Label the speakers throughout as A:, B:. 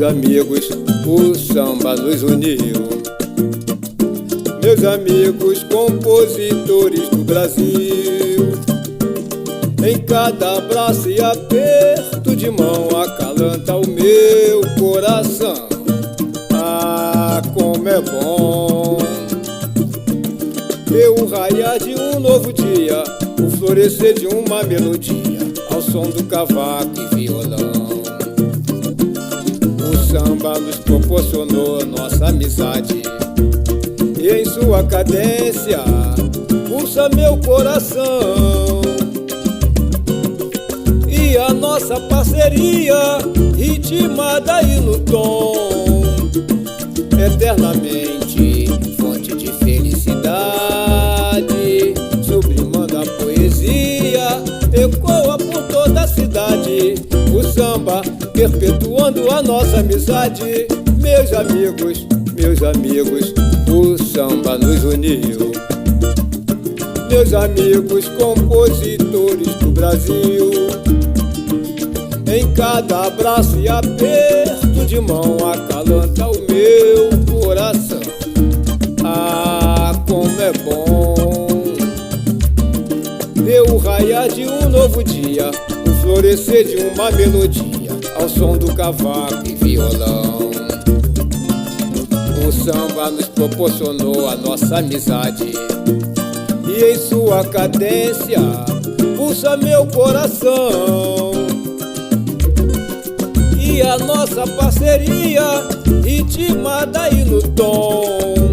A: Meus amigos, o samba nos uniu. Meus amigos, compositores do Brasil, em cada abraço e aperto de mão acalanta o meu coração. Ah, como é bom ver o raiar de um novo dia, o florescer de uma melodia, ao som do cavaco e violão. O samba nos proporcionou nossa amizade, e em sua cadência pulsa meu coração. E a nossa parceria, ritmada aí no tom, eternamente fonte de felicidade, sublimando a poesia, ecoa por toda a cidade. O samba perpetuando a nossa amizade. Meus amigos, o samba nos uniu. Meus amigos, compositores do Brasil, em cada abraço e aperto de mão acalanta o meu coração. Ah, como é bom ver o raiar de um novo dia, o florescer de uma melodia, ao som do cavaco e violão. O samba nos proporcionou a nossa amizade, e em sua cadência pulsa meu coração. E a nossa parceria, ritmada aí no tom,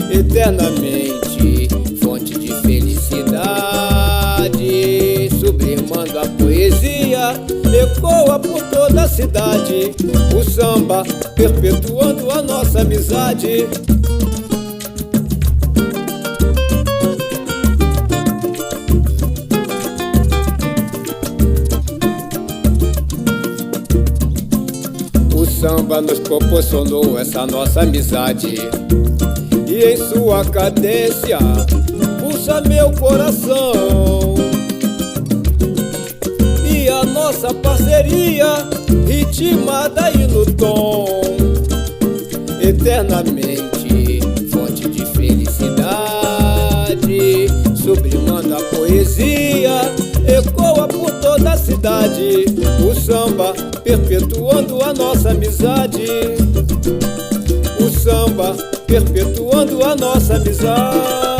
A: eternamente fonte de felicidade, sublimando a poesia, ecoa por toda a cidade. O samba perpetuando a nossa amizade. O samba nos proporcionou essa nossa amizade, e em sua cadência pulsa meu coração. E a nossa parceria, ritmada aí no tom, eternamente fonte de felicidade, sublimando a poesia, ecoa por toda a cidade. O samba perpetuando a nossa amizade. O samba perpetuando a nossa amizade.